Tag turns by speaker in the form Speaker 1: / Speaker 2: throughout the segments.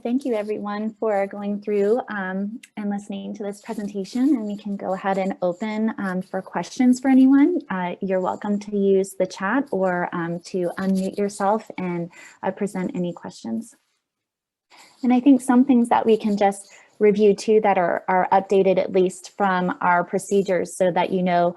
Speaker 1: Thank you everyone for going through and listening to this presentation, and we can go ahead and open for questions for anyone. You're welcome to use the chat or to unmute yourself and present any questions. And I think some things that we can just review too that are updated at least from our procedures, so that you know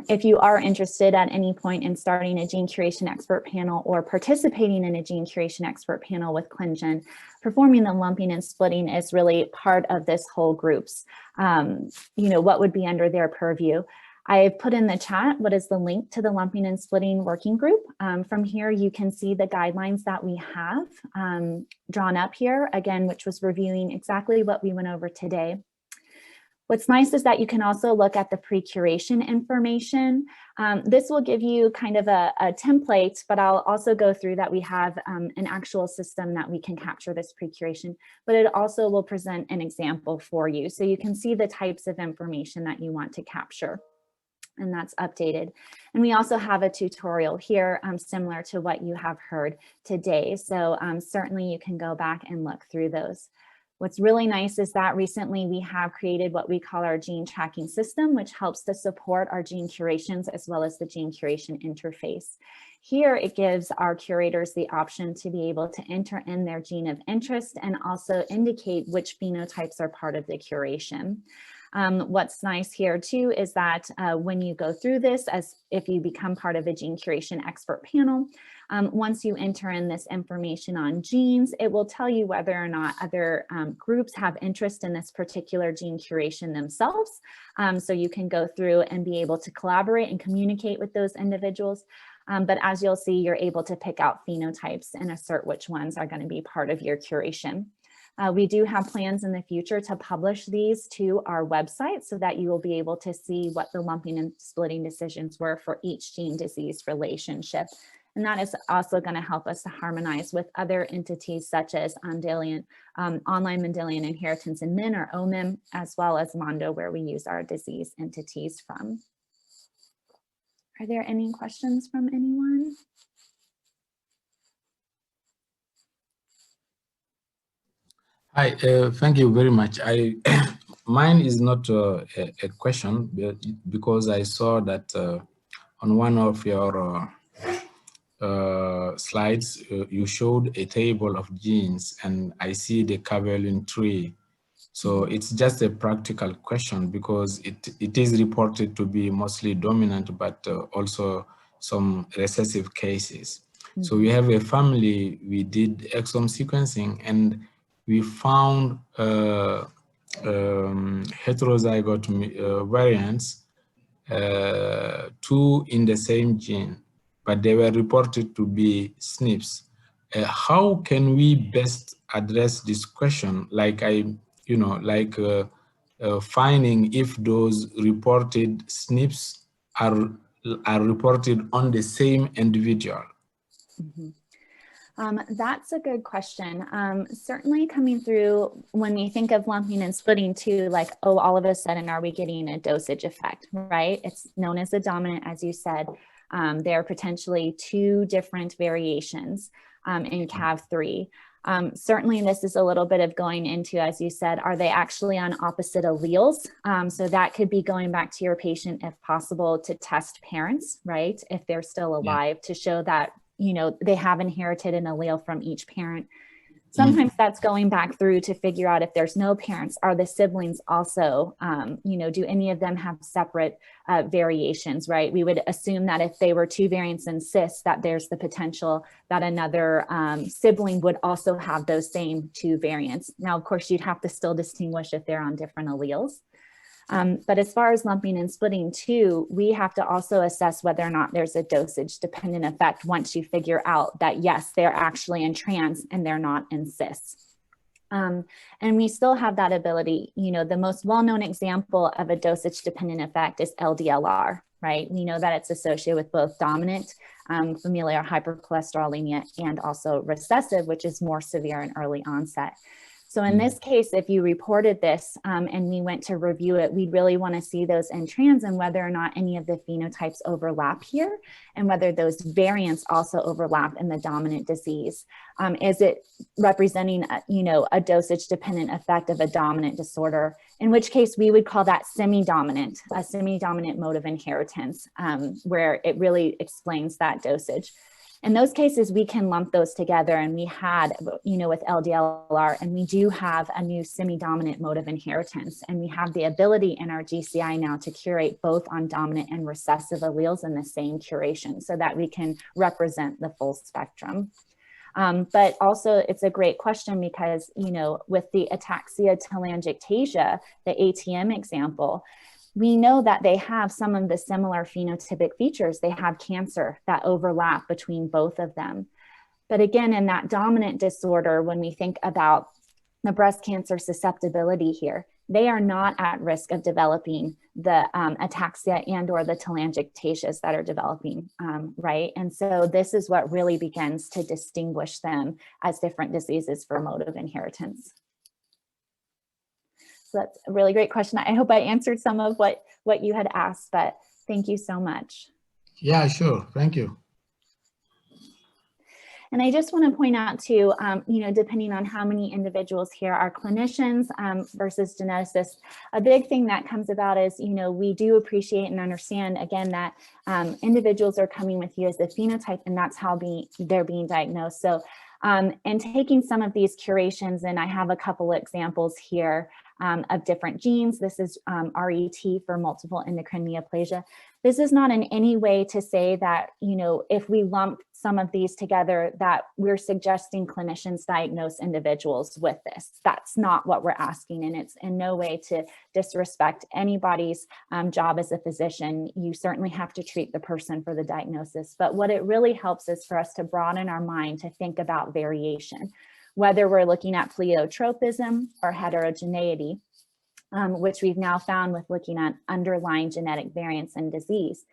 Speaker 1: if you are interested at any point in starting a gene curation expert panel or participating in a gene curation expert panel with ClinGen, performing the lumping and splitting is really part of this whole group's, what would be under their purview. I've put in the chat what is the link to the lumping and splitting working group. From here, you can see the guidelines that we have drawn up here, again, which was reviewing exactly what we went over today. What's nice is that you can also look at the pre-curation information. This will give you kind of a template, but I'll also go through that we have an actual system that we can capture this pre-curation, but it also will present an example for you. So you can see the types of information that you want to capture. And that's updated. And we also have a tutorial here similar to what you have heard today. So certainly you can go back and look through those. What's really nice is that recently we have created what we call our gene tracking system, which helps to support our gene curations as well as the gene curation interface. Here it gives our curators the option to be able to enter in their gene of interest and also indicate which phenotypes are part of the curation. What's nice here too is that when you go through this, as if you become part of a gene curation expert panel, once you enter in this information on genes, it will tell you whether or not other groups have interest in this particular gene curation themselves. So you can go through and be able to collaborate and communicate with those individuals. But as you'll see, you're able to pick out phenotypes and assert which ones are going to be part of your curation. We do have plans in the future to publish these to our website so that you will be able to see what the lumping and splitting decisions were for each gene disease relationship. And that is also going to help us to harmonize with other entities such as online Mendelian inheritance in MIN or OMIM, as well as Mondo, where we use our disease entities from. Are there any questions from anyone?
Speaker 2: Hi, thank you very much. Mine is not a question, because I saw that on one of your slides, you showed a table of genes, and I see the Caberlin tree. So it's just a practical question, because it is reported to be mostly dominant, but also some recessive cases. So we have a family, we did exome sequencing, and we found heterozygote variants, 2 in the same gene, but they were reported to be SNPs. How can we best address this question? Like finding if those reported SNPs are reported on the same individual.
Speaker 1: That's a good question. Certainly coming through when we think of lumping and splitting too, like, oh, all of a sudden, are we getting a dosage effect, right? It's known as a dominant, as you said. There are potentially 2 different variations in CAV3. Certainly this is a little bit of going into, as you said, are they actually on opposite alleles? So that could be going back to your patient, if possible, to test parents, right? If they're still alive, to show that they have inherited an allele from each parent. Sometimes that's going back through to figure out if there's no parents, are the siblings also, do any of them have separate variations, right? We would assume that if they were 2 variants in cis, that there's the potential that another sibling would also have those same 2 variants. Now, of course, you'd have to still distinguish if they're on different alleles. But as far as lumping and splitting too, we have to also assess whether or not there's a dosage dependent effect once you figure out that, yes, they're actually in trans and they're not in cis. And we still have that ability. The most well-known example of a dosage dependent effect is LDLR, right? We know that it's associated with both dominant familial hypercholesterolemia and also recessive, which is more severe and early onset. So in this case, if you reported this and we went to review it, we'd really want to see those in trans and whether or not any of the phenotypes overlap here and whether those variants also overlap in the dominant disease. Is it representing, a dosage dependent effect of a dominant disorder, in which case we would call that semi-dominant, a semi-dominant mode of inheritance, where it really explains that dosage. In those cases, we can lump those together, and we had, with LDLR, and we do have a new semi-dominant mode of inheritance, and we have the ability in our GCI now to curate both on dominant and recessive alleles in the same curation so that we can represent the full spectrum. But also it's a great question because, with the ataxia telangiectasia, the ATM example, we know that they have some of the similar phenotypic features. They have cancer that overlap between both of them. But again, in that dominant disorder, when we think about the breast cancer susceptibility here, they are not at risk of developing the ataxia and or the telangiectasias that are developing, right? And so this is what really begins to distinguish them as different diseases for mode of inheritance. So that's a really great question. I hope I answered some of what you had asked, but thank you so much.
Speaker 3: Yeah, sure. Thank you.
Speaker 1: And I just want to point out too, depending on how many individuals here are clinicians versus geneticists, a big thing that comes about is, we do appreciate and understand, again, that individuals are coming with you as a phenotype, and that's how they're being diagnosed. So, and taking some of these curations, and I have a couple examples here of different genes. This is RET for multiple endocrine neoplasia. This is not in any way to say that, if we lump some of these together, that we're suggesting clinicians diagnose individuals with this. That's not what we're asking. And it's in no way to disrespect anybody's job as a physician. You certainly have to treat the person for the diagnosis. But what it really helps is for us to broaden our mind to think about variation, whether we're looking at pleiotropism or heterogeneity, which we've now found with looking at underlying genetic variants in disease.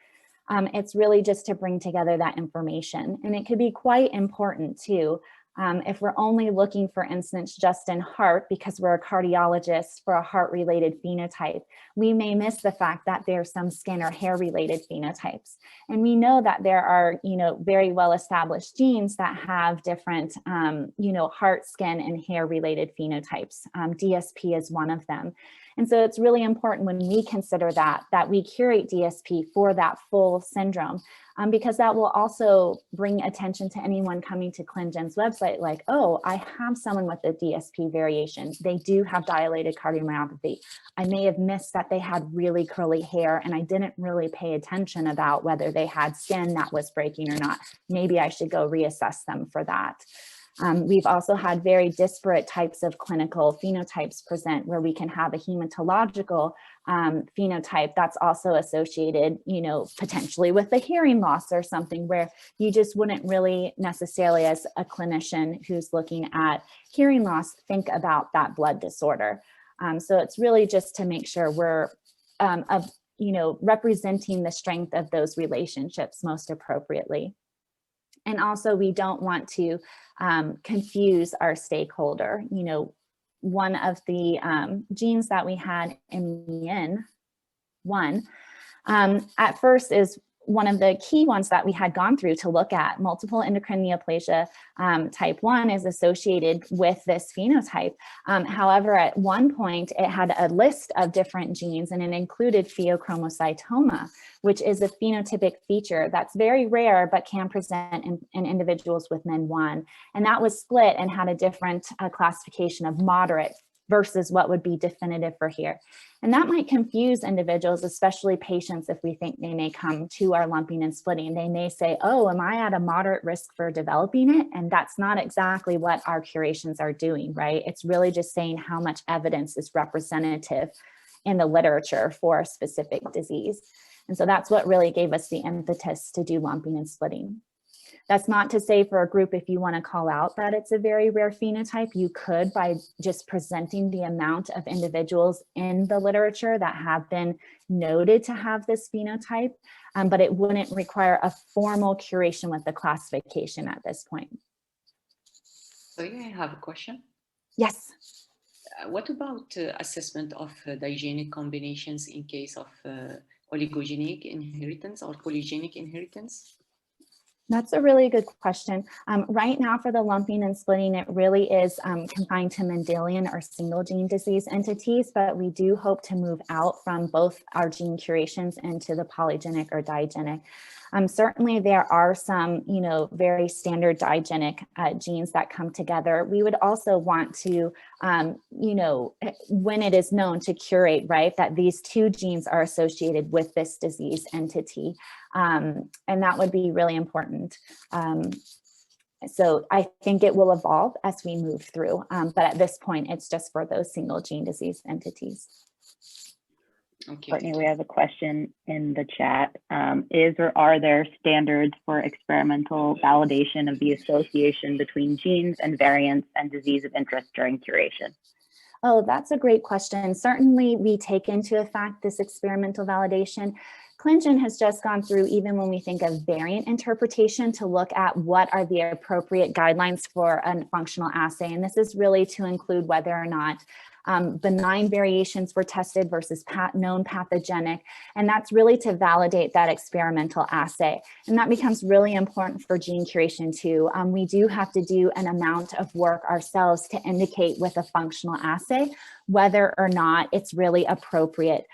Speaker 1: It's really just to bring together that information. And it could be quite important too, if we're only looking, for instance, just in heart, because we're a cardiologist for a heart-related phenotype, we may miss the fact that there's some skin or hair-related phenotypes. And we know that there are, very well-established genes that have different, heart, skin, and hair-related phenotypes. DSP is one of them. And so it's really important when we consider that we curate DSP for that full syndrome, because that will also bring attention to anyone coming to ClinGen's website, like, oh, I have someone with a DSP variation. They do have dilated cardiomyopathy. I may have missed that they had really curly hair and I didn't really pay attention about whether they had skin that was breaking or not. Maybe I should go reassess them for that. We've also had very disparate types of clinical phenotypes present where we can have a hematological phenotype that's also associated, potentially with a hearing loss or something where you just wouldn't really necessarily, as a clinician who's looking at hearing loss, think about that blood disorder. So it's really just to make sure we're representing the strength of those relationships most appropriately. And also, we don't want to confuse our stakeholder. One of the genes that we had in MEN1 at first is one of the key ones that we had gone through to look at. Multiple endocrine neoplasia type 1 is associated with this phenotype. However, at one point, it had a list of different genes, and it included pheochromocytoma, which is a phenotypic feature that's very rare but can present in individuals with MEN1. And that was split and had a different classification of moderate versus what would be definitive for here. And that might confuse individuals, especially patients, if we think they may come to our lumping and splitting. They may say, oh, am I at a moderate risk for developing it? And that's not exactly what our curations are doing, right? It's really just saying how much evidence is representative in the literature for a specific disease. And so that's what really gave us the impetus to do lumping and splitting. That's not to say for a group, if you want to call out that it's a very rare phenotype, you could by just presenting the amount of individuals in the literature that have been noted to have this phenotype, but it wouldn't require a formal curation with the classification at this point.
Speaker 4: So yeah, I have a question.
Speaker 1: Yes.
Speaker 4: What about assessment of digenic combinations in case of oligogenic inheritance or polygenic inheritance?
Speaker 1: That's a really good question. Right now for the lumping and splitting, it really is confined to Mendelian or single gene disease entities, but we do hope to move out from both our gene curations into the polygenic or digenic. Certainly there are some, very standard digenic genes that come together. We would also want to, when it is known to curate, right, that these two genes are associated with this disease entity. And that would be really important. So I think it will evolve as we move through, but at this point, it's just for those single gene disease entities.
Speaker 4: Okay.
Speaker 5: Courtney, we have a question in the chat. Is or are there standards for experimental validation of the association between genes and variants and disease of interest during curation?
Speaker 1: Oh, that's a great question. Certainly, we take into effect this experimental validation. ClinGen has just gone through, even when we think of variant interpretation, to look at what are the appropriate guidelines for a functional assay. And this is really to include whether or not benign variations were tested versus known pathogenic. And that's really to validate that experimental assay. And that becomes really important for gene curation too. We do have to do an amount of work ourselves to indicate with a functional assay whether or not it's really appropriate.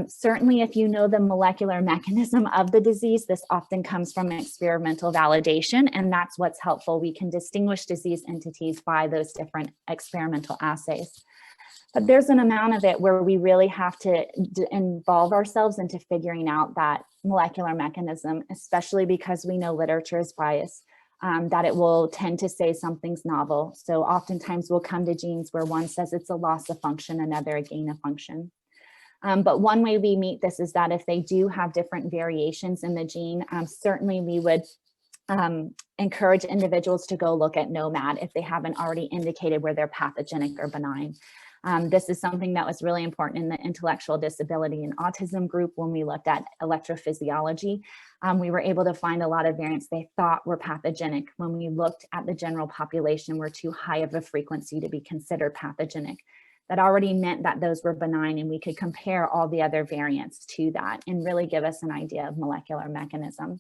Speaker 1: Certainly, if you know the molecular mechanism of the disease, this often comes from experimental validation, and that's what's helpful. We can distinguish disease entities by those different experimental assays. But there's an amount of it where we really have to involve ourselves into figuring out that molecular mechanism, especially because we know literature is biased, that it will tend to say something's novel. So oftentimes we'll come to genes where one says it's a loss of function, another a gain of function. But one way we meet this is that if they do have different variations in the gene, certainly we would encourage individuals to go look at NOMAD if they haven't already indicated where they're pathogenic or benign. This is something that was really important in the intellectual disability and autism group when we looked at electrophysiology. We were able to find a lot of variants they thought were pathogenic. When we looked at the general population, were too high of a frequency to be considered pathogenic. That already meant that those were benign, and we could compare all the other variants to that and really give us an idea of molecular mechanism.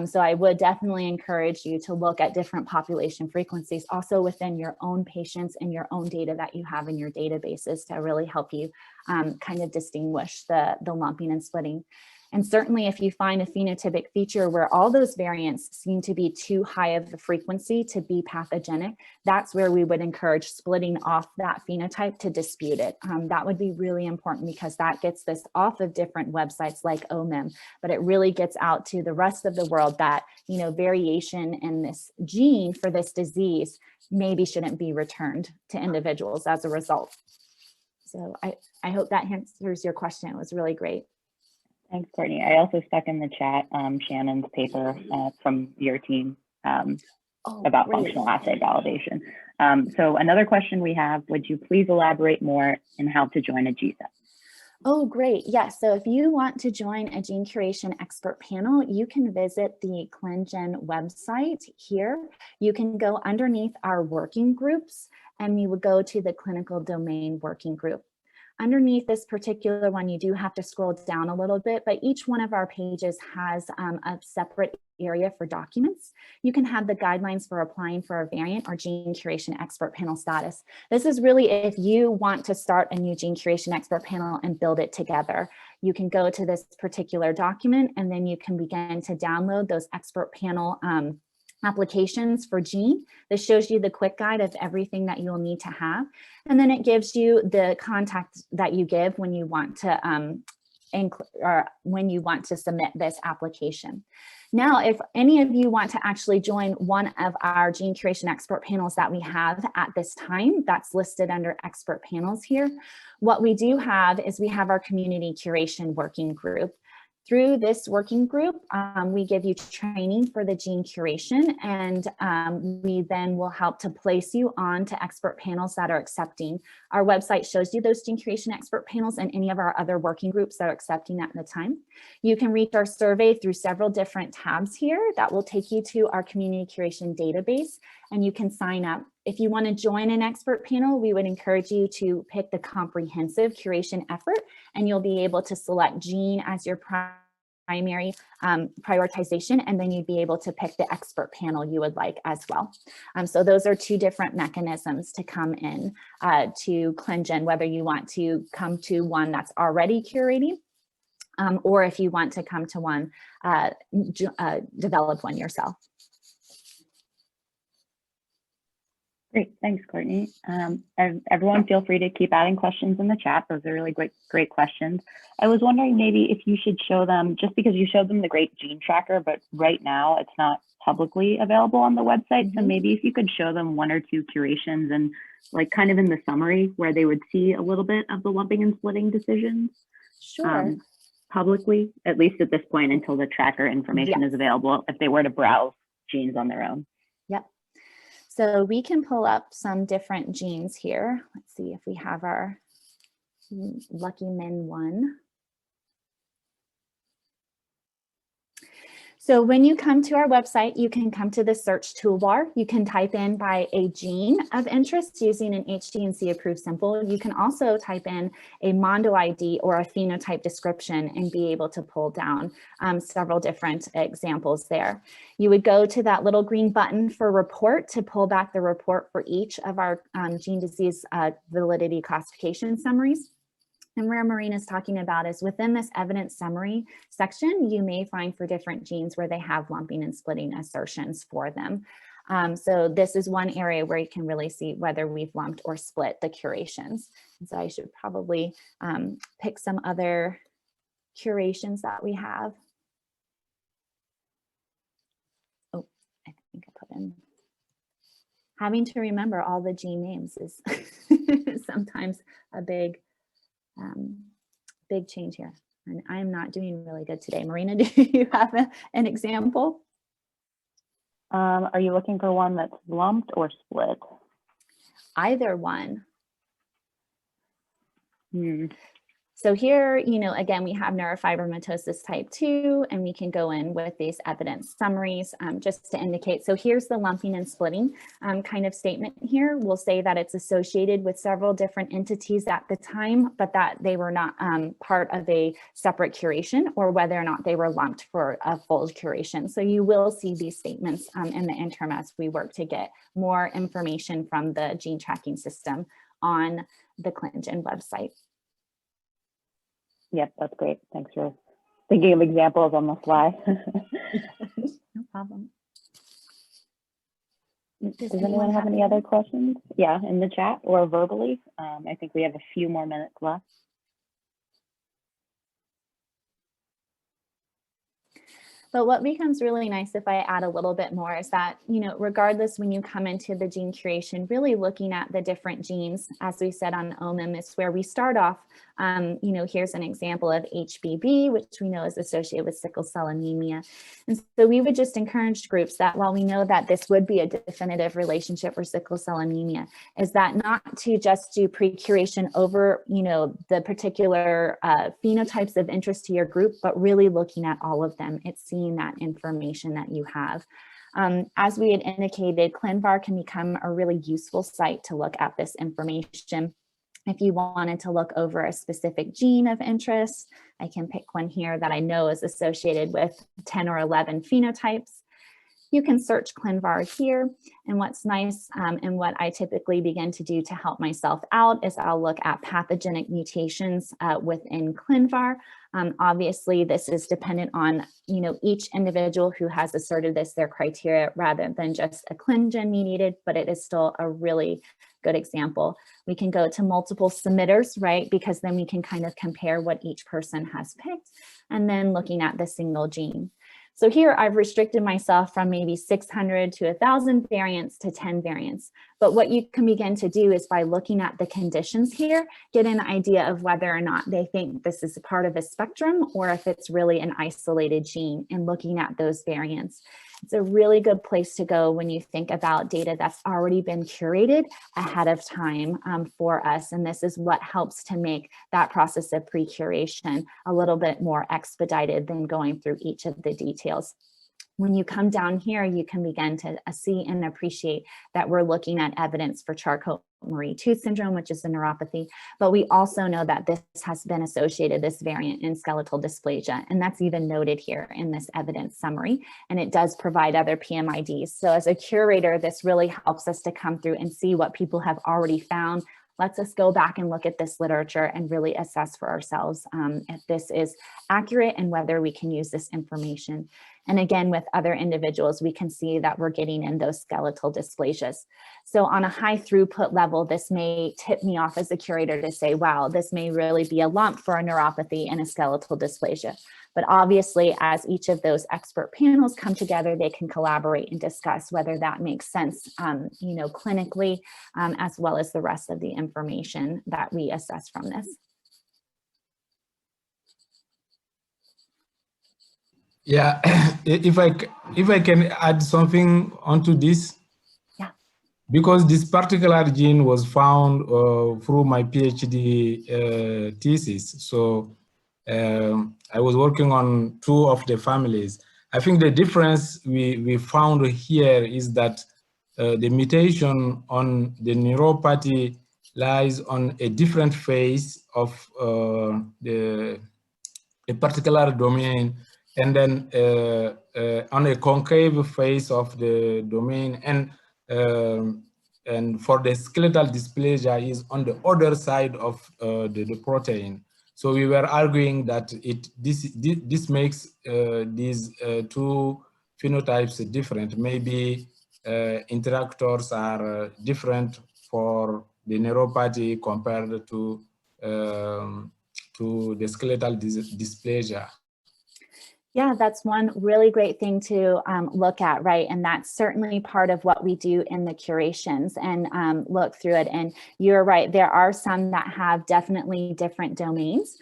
Speaker 1: So I would definitely encourage you to look at different population frequencies also within your own patients and your own data that you have in your databases to really help you kind of distinguish the lumping and splitting. And certainly if you find a phenotypic feature where all those variants seem to be too high of a frequency to be pathogenic, that's where we would encourage splitting off that phenotype to dispute it. That would be really important because that gets this off of different websites like OMIM, but it really gets out to the rest of the world that, variation in this gene for this disease maybe shouldn't be returned to individuals as a result. So I hope that answers your question. It was really great.
Speaker 5: Thanks, Courtney. I also stuck in the chat Shannon's paper from your team about functional assay validation. So another question we have, would you please elaborate more on how to join a GSEP?
Speaker 1: Oh, great. Yes. So if you want to join a gene curation expert panel, you can visit the ClinGen website here. You can go underneath our working groups and you would go to the clinical domain working group. Underneath this particular one, you do have to scroll down a little bit, but each one of our pages has a separate area for documents. You can have the guidelines for applying for a variant or gene curation expert panel status. This is really if you want to start a new gene curation expert panel and build it together. You can go to this particular document and then you can begin to download those expert panel applications for gene. This shows you the quick guide of everything that you'll need to have. And then it gives you the contact that you give when you want to submit this application. Now, if any of you want to actually join one of our gene curation expert panels that we have at this time, that's listed under expert panels here. What we do have is we have our community curation working group. Through this working group, we give you training for the gene curation, and we then will help to place you on to expert panels that are accepting. Our website shows you those gene curation expert panels and any of our other working groups that are accepting at the time. You can read our survey through several different tabs here that will take you to our community curation database, and you can sign up If you want to join an expert panel, we would encourage you to pick the comprehensive curation effort, and you'll be able to select gene as your primary prioritization, and then you'd be able to pick the expert panel you would like as well. So those are two different mechanisms to come in to ClinGen, whether you want to come to one that's already curating, or if you want to come to one, develop one yourself.
Speaker 5: Great, thanks, Courtney. Everyone feel free to keep adding questions in the chat. Those are really great questions. I was wondering maybe if you should show them, just because you showed them the great gene tracker, but right now it's not publicly available on the website. So maybe if you could show them one or two curations and like kind of in the summary where they would see a little bit of the lumping and splitting decisions.
Speaker 1: Sure.
Speaker 5: Publicly, at least at this point, until the tracker information is available, if they were to browse genes on their own.
Speaker 1: Yep. So we can pull up some different genes here. Let's see if we have our Lucky Men one. So when you come to our website, you can come to the search toolbar. You can type in by a gene of interest using an HDNC approved symbol. You can also type in a Mondo ID or a phenotype description and be able to pull down several different examples there. You would go to that little green button for report to pull back the report for each of our gene disease validity classification summaries. And where Marina's talking about is within this evidence summary section, you may find for different genes where they have lumping and splitting assertions for them. So this is one area where you can really see whether we've lumped or split the curations. And so I should probably pick some other curations that we have. Oh, I think I put in. Having to remember all the gene names is sometimes a big change here, and I'm not doing really good today. Marina, do you have an example?
Speaker 5: Are you looking for one that's lumped or split?
Speaker 1: Either one. So here, you know, again, we have neurofibromatosis type 2, and we can go in with these evidence summaries just to indicate. So here's the lumping and splitting kind of statement here. We'll say that it's associated with several different entities at the time, but that they were not part of a separate curation, or whether or not they were lumped for a full curation. So you will see these statements in the interim as we work to get more information from the gene tracking system on the ClinGen website.
Speaker 5: Yep, that's great. Thanks for thinking of examples on the fly.
Speaker 1: No problem.
Speaker 5: Does anyone have any other questions? Yeah, in the chat or verbally. I think we have a few more minutes left.
Speaker 1: But what becomes really nice if I add a little bit more is that, you know, regardless when you come into the gene curation, really looking at the different genes, as we said on OMIM, is where we start off. You know, here's an example of HBB, which we know is associated with sickle cell anemia. And so we would just encourage groups that while we know that this would be a definitive relationship for sickle cell anemia, is that not to just do pre-curation over, you know, the particular phenotypes of interest to your group, but really looking at all of them. It's seeing that information that you have. As we had indicated, ClinVar can become a really useful site to look at this information. If you wanted to look over a specific gene of interest, I can pick one here that I know is associated with 10 or 11 phenotypes. You can search ClinVar here. And what's nice and what I typically begin to do to help myself out is I'll look at pathogenic mutations within ClinVar. Obviously, this is dependent on, you know, each individual who has asserted this, their criteria, rather than just a ClinGen mediated, but it is still a really good example. We can go to multiple submitters, right? Because then we can kind of compare what each person has picked, and then looking at the single gene. So here I've restricted myself from maybe 600 to 1,000 variants to 10 variants. But what you can begin to do is by looking at the conditions here, get an idea of whether or not they think this is a part of a spectrum or if it's really an isolated gene, and looking at those variants. It's a really good place to go when you think about data that's already been curated ahead of time for us. And this is what helps to make that process of pre-curation a little bit more expedited than going through each of the details. When you come down here, you can begin to see and appreciate that we're looking at evidence for Charcot-Marie-Tooth syndrome, which is a neuropathy, but we also know that this has been associated, this variant, in skeletal dysplasia, and that's even noted here in this evidence summary, and it does provide other PMIDs. So as a curator, this really helps us to come through and see what people have already found. Lets us go back and look at this literature and really assess for ourselves if this is accurate and whether we can use this information. And again, with other individuals, we can see that we're getting in those skeletal dysplasias. So on a high throughput level, this may tip me off as a curator to say, wow, this may really be a lump for a neuropathy and a skeletal dysplasia. But obviously, as each of those expert panels come together, they can collaborate and discuss whether that makes sense, clinically, as well as the rest of the information that we assess from this.
Speaker 2: Yeah, if I can add something onto this.
Speaker 1: Yeah.
Speaker 2: Because this particular gene was found through my PhD thesis. So I was working on 2 of the families. I think the difference we found here is that the mutation on the neuropathy lies on a different phase of a particular domain, and then on a concave phase of the domain, and for the skeletal dysplasia is on the other side of the protein. So we were arguing that this makes these 2 phenotypes different. Maybe interactors are different for the neuropathy compared to the skeletal dysplasia.
Speaker 1: Yeah, that's one really great thing to look at, right? And that's certainly part of what we do in the curations and look through it. And you're right, there are some that have definitely different domains.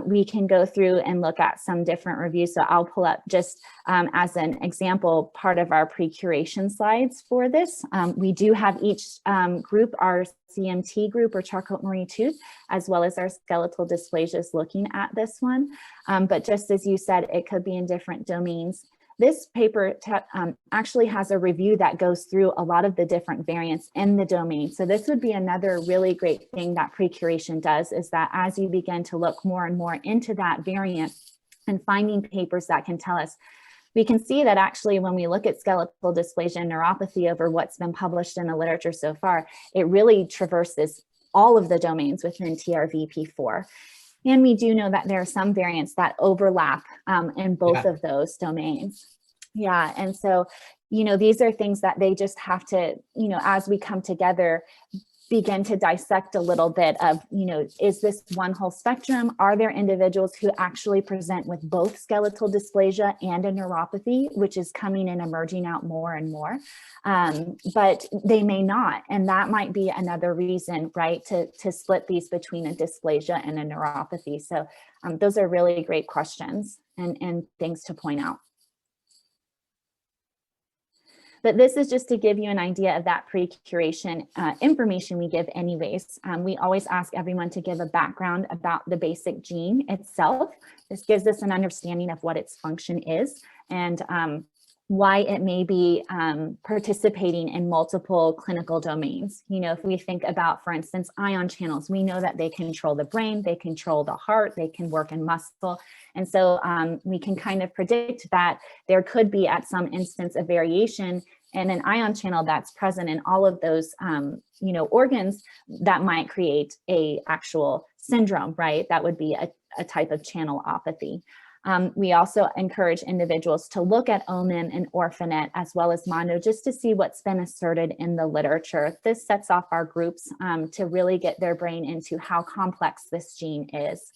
Speaker 1: We can go through and look at some different reviews. So I'll pull up just as an example, part of our pre-curation slides for this. We do have each group, our CMT group or Charcot-Marie-Tooth, as well as our skeletal dysplasias looking at this one. But just as you said, it could be in different domains. This paper actually has a review that goes through a lot of the different variants in the domain. So this would be another really great thing that pre-curation does, is that as you begin to look more and more into that variant and finding papers that can tell us, we can see that actually when we look at skeletal dysplasia and neuropathy over what's been published in the literature so far, it really traverses all of the domains within TRVP4. And we do know that there are some variants that overlap in both of those domains. Yeah, and so, these are things that they just have to, as we come together, begin to dissect a little bit of, is this one whole spectrum? Are there individuals who actually present with both skeletal dysplasia and a neuropathy, which is coming and emerging out more and more? But they may not, and that might be another reason, right, to split these between a dysplasia and a neuropathy. So those are really great questions and things to point out. But this is just to give you an idea of that pre-curation information we give anyways. We always ask everyone to give a background about the basic gene itself. This gives us an understanding of what its function is and why it may be participating in multiple clinical domains. If we think about, for instance, ion channels, we know that they control the brain, they control the heart, they can work in muscle. And so we can kind of predict that there could be at some instance a variation in an ion channel that's present in all of those organs that might create a actual syndrome, right? That would be a type of channelopathy. We also encourage individuals to look at OMIM and Orphanet as well as Mondo just to see what's been asserted in the literature. This sets off our groups to really get their brain into how complex this gene is.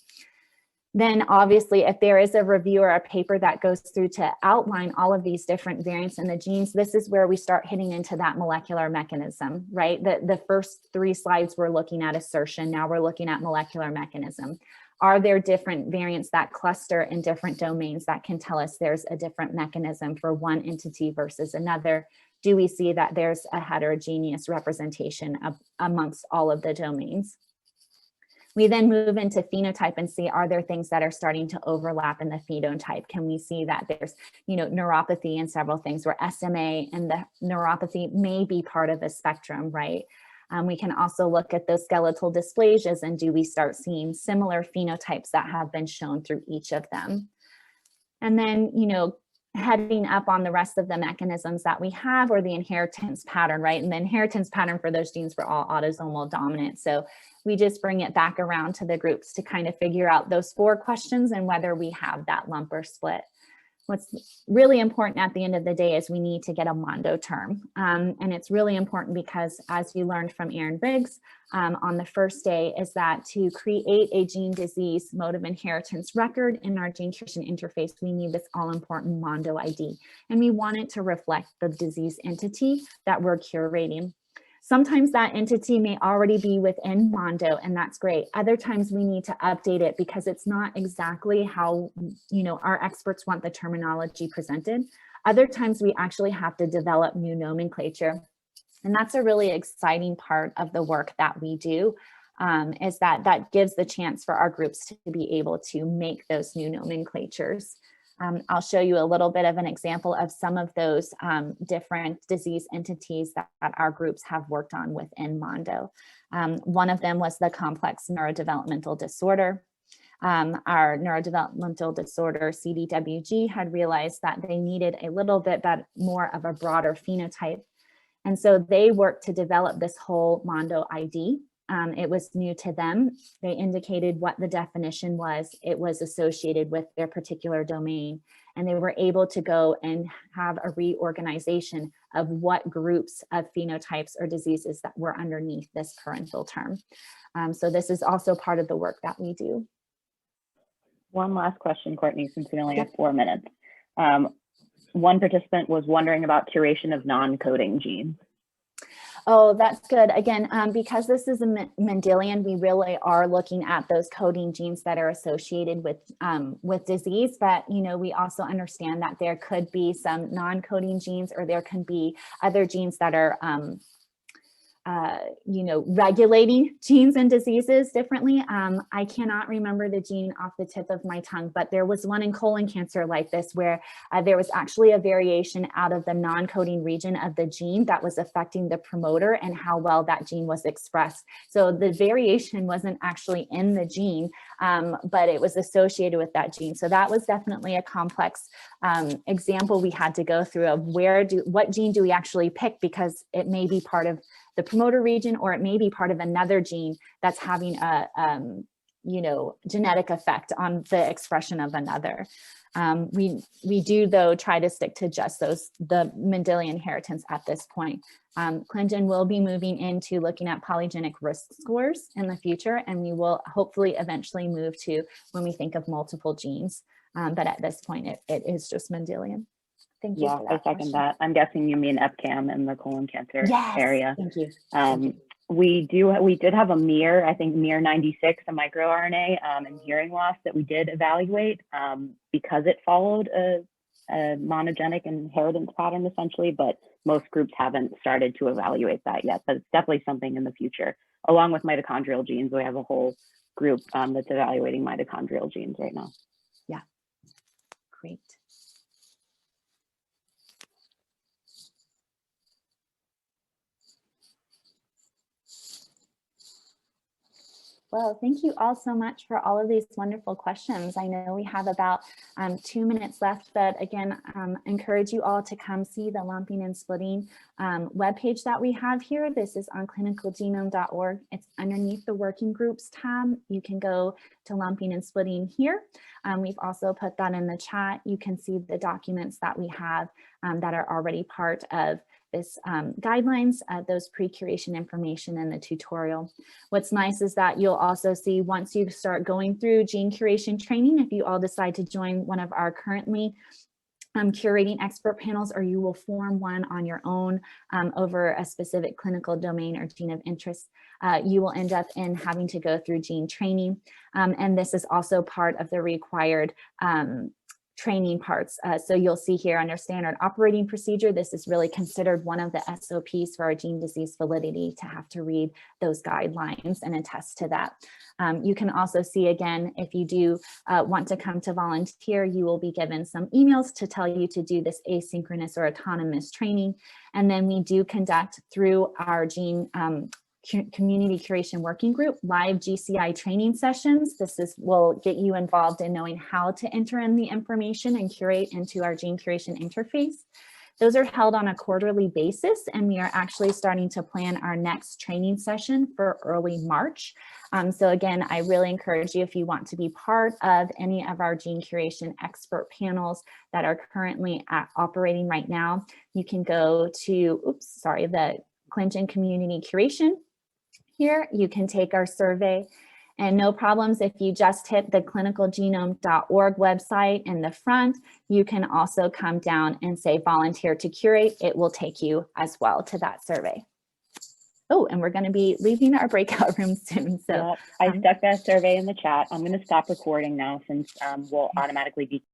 Speaker 1: Then obviously, if there is a review or a paper that goes through to outline all of these different variants in the genes, this is where we start hitting into that molecular mechanism, right? The first 3 slides we're looking at assertion, now we're looking at molecular mechanism. Are there different variants that cluster in different domains that can tell us there's a different mechanism for one entity versus another? Do we see that there's a heterogeneous representation amongst all of the domains? We then move into phenotype and see, are there things that are starting to overlap in the phenotype? Can we see that there's, neuropathy and several things where SMA and the neuropathy may be part of a spectrum, right? We can also look at those skeletal dysplasias, and do we start seeing similar phenotypes that have been shown through each of them? And then, heading up on the rest of the mechanisms that we have, or the inheritance pattern, right? And the inheritance pattern for those genes were all autosomal dominant. So we just bring it back around to the groups to kind of figure out those 4 questions and whether we have that lump or split. What's really important at the end of the day is we need to get a mondo term. And it's really important because, as you learned from Aaron Briggs on the first day, is that to create a gene disease mode of inheritance record in our gene curation interface, we need this all important mondo ID. And we want it to reflect the disease entity that we're curating. Sometimes that entity may already be within mondo, and that's great. Other times we need to update it because it's not exactly how, our experts want the terminology presented. Other times we actually have to develop new nomenclature. And that's a really exciting part of the work that we do, is that gives the chance for our groups to be able to make those new nomenclatures. I'll show you a little bit of an example of some of those different disease entities that our groups have worked on within mondo. One of them was the complex neurodevelopmental disorder. Our neurodevelopmental disorder, CDWG, had realized that they needed a little bit more of a broader phenotype. And so they worked to develop this whole mondo ID. It was new to them. They indicated what the definition was. It was associated with their particular domain. And they were able to go and have a reorganization of what groups of phenotypes or diseases that were underneath this parental term. So this is also part of the work that we do.
Speaker 5: One last question, Courtney, since we only have 4 minutes. One participant was wondering about curation of non-coding genes.
Speaker 1: Oh, that's good. Again, because this is a Mendelian, we really are looking at those coding genes that are associated with disease. But, we also understand that there could be some non-coding genes, or there can be other genes that are regulating genes and diseases differently. I cannot remember the gene off the tip of my tongue, but there was one in colon cancer like this, where there was actually a variation out of the non-coding region of the gene that was affecting the promoter and how well that gene was expressed. So the variation wasn't actually in the gene, but it was associated with that gene. So that was definitely a complex example we had to go through of what gene do we actually pick, because it may be part of the promoter region, or it may be part of another gene that's having a genetic effect on the expression of another. We do, though, try to stick to just the Mendelian inheritance at this point. Clinton will be moving into looking at polygenic risk scores in the future, and we will hopefully eventually move to when we think of multiple genes. But at this point, it is just Mendelian. Thank you.
Speaker 5: Yeah, I second that. I'm guessing you mean EpCAM in the colon cancer area.
Speaker 1: Thank you.
Speaker 5: We did have a MIR, I think MIR 96, a microRNA in hearing loss that we did evaluate because it followed a monogenic inheritance pattern essentially, but most groups haven't started to evaluate that yet. But it's definitely something in the future. Along with mitochondrial genes, we have a whole group that's evaluating mitochondrial genes right now.
Speaker 1: Yeah, great. Well, thank you all so much for all of these wonderful questions. I know we have about 2 minutes left, but again, encourage you all to come see the lumping and splitting webpage that we have here. This is on clinicalgenome.org. It's underneath the working groups tab. You can go to lumping and splitting here. We've also put that in the chat. You can see the documents that we have that are already part of this guidelines, those pre-curation information in the tutorial. What's nice is that you'll also see, once you start going through gene curation training, if you all decide to join one of our currently curating expert panels, or you will form one on your own over a specific clinical domain or gene of interest, you will end up in having to go through gene training. And this is also part of the required training parts. So you'll see here under standard operating procedure, this is really considered one of the SOPs for our gene disease validity to have to read those guidelines and attest to that. You can also see again, if you do want to come to volunteer, you will be given some emails to tell you to do this asynchronous or autonomous training. And then we do conduct through our gene community curation working group live GCI training sessions. This will get you involved in knowing how to enter in the information and curate into our gene curation interface. Those are held on a quarterly basis, and we are actually starting to plan our next training session for early March. So again, I really encourage you, if you want to be part of any of our gene curation expert panels that are currently operating right now, you can go to, the Clinton Community Curation. Here, you can take our survey, and no problems if you just hit the clinicalgenome.org website in the front. You can also come down and say volunteer to curate. It will take you as well to that survey. Oh, and we're going to be leaving our breakout room soon. So
Speaker 5: I stuck that survey in the chat. I'm going to stop recording now since we'll automatically be